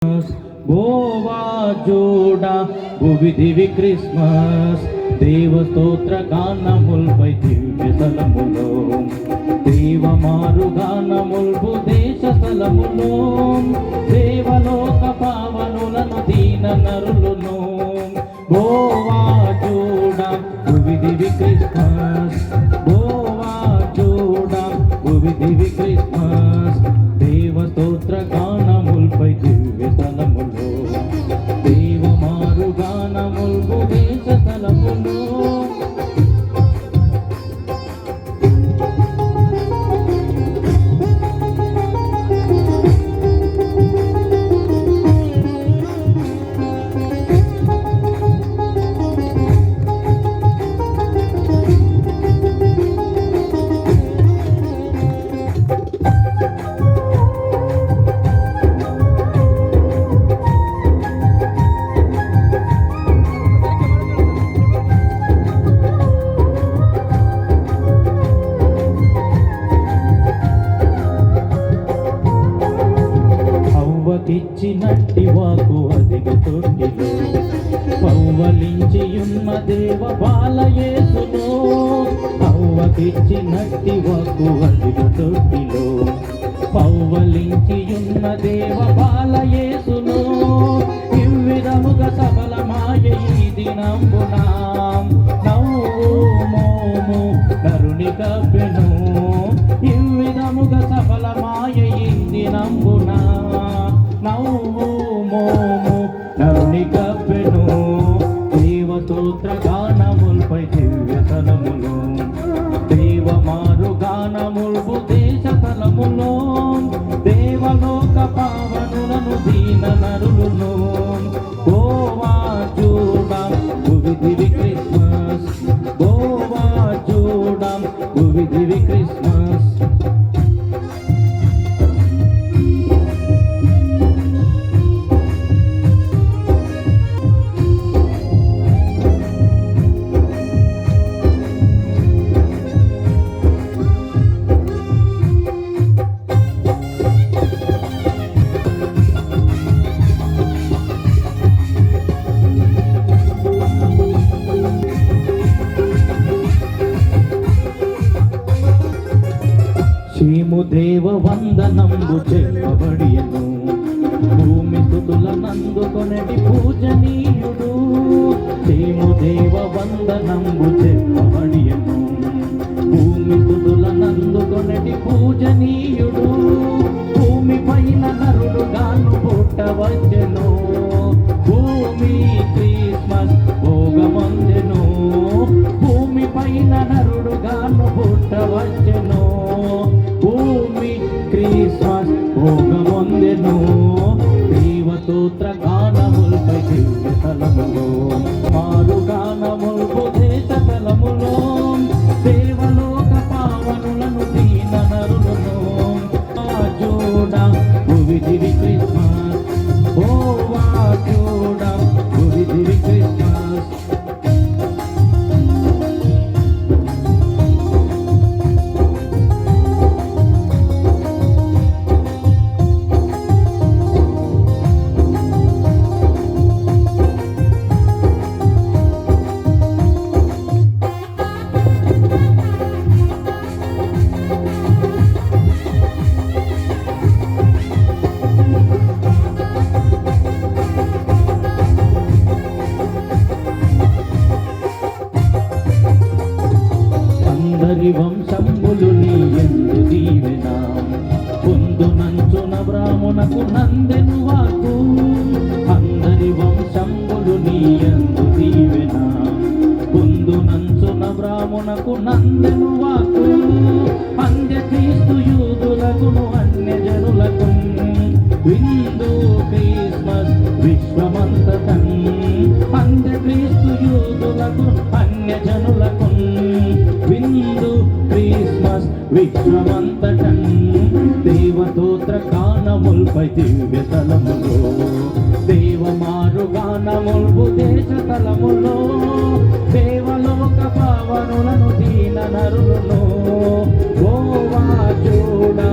Goa జోడా భువిదివి Christmas దేవస్తోత్ర గానముల్పై దివ్య స్థలములో దేవమారు గానముల్పు దేశ స్థలములో దేవలోక పావనులను దీన నరులను గోవా జోడా భువిదివి క్రిస్మస్ గోవా జోడా భువిదివి క్రిస్మస్ దేవస్తోత్ర గానముల్పై దివ్య స్థలములో దేవమారు గానముల్పు దేశ స్థలములో ఇచ్చినట్టి వాకు అధిక తొట్టిలో పౌవలించియున్న దేవ బాలయేసును అవ్వకిచ్చినట్టి వాకు అధిక తొట్టిలో పౌవలించియున్న దేవ బాలయేసును ఇవ్విధముగా సఫలమాయ ఈ దినంబున నవ్వు మోము నరుని కప్పెను ఇవ్విధముగా సఫలమాయ ఈ దినంబున నవ్వు మోము నరుని కప్పెను దేవస్తోత్ర గానముల్పై దివ్య స్థలములో దేవమారు గానముల్పు దేశ స్థలములో దేవలోక పావనులను దీన నరులను గోవా జోడా భువిదివి క్రిస్మస్ గోవా జోడా భువిదివి క్రిస్మస్ దేవ వందనంబు చెప్పబడియను భూమి స్తుతుల నందుకొనటి పూజనీయుడు దేవ వందనంబు చెప్పబడియను భూమి స్తుతుల నందుకొనటి పూజనీయుడు భూమి పైన నరుడు గాను పుట్టవచ్చెను భూమి క్రిస్మస్ భోగమొందెను భూమి పైన నరుడు గాను పుట్టవచ్చెను భూమి క్రిస్మస్ భోగమొందెను దేవస్తోత్ర గానముల్పై దివ్య స్థలములో మారు గానముల్పు దేశ స్థలములో దేవలోక పావనులను దీన నరులను జోడా భువిదివి క్రిస్మస్ గోవా జోడా భువిదివి క్రిస్మస్ అందరి వంశంబులు నీ యందు దీవెన పొందునంచున బ్రాహ్మణకు నందెను వాకు అందరి వంశంబులు నీ యందు దీవెన పొందునంచున బ్రాహ్మణకు నందెను వాకు అంత్యక్రీస్తు యూదులకును అన్యజనులకు విందు క్రిస్మస్ విశ్వమంతటం అంత్యక్రీస్తు యూదులకు అన్యజనులకు విందు క్రిస్మస్ విశ్వమంతటం దేవస్తోత్ర గానముల్పై దివ్య స్థలములో దేవమారు గానముల్పు దేశ స్థలములో దేవలోక పావనులను దీన నరులను గోవా జోడా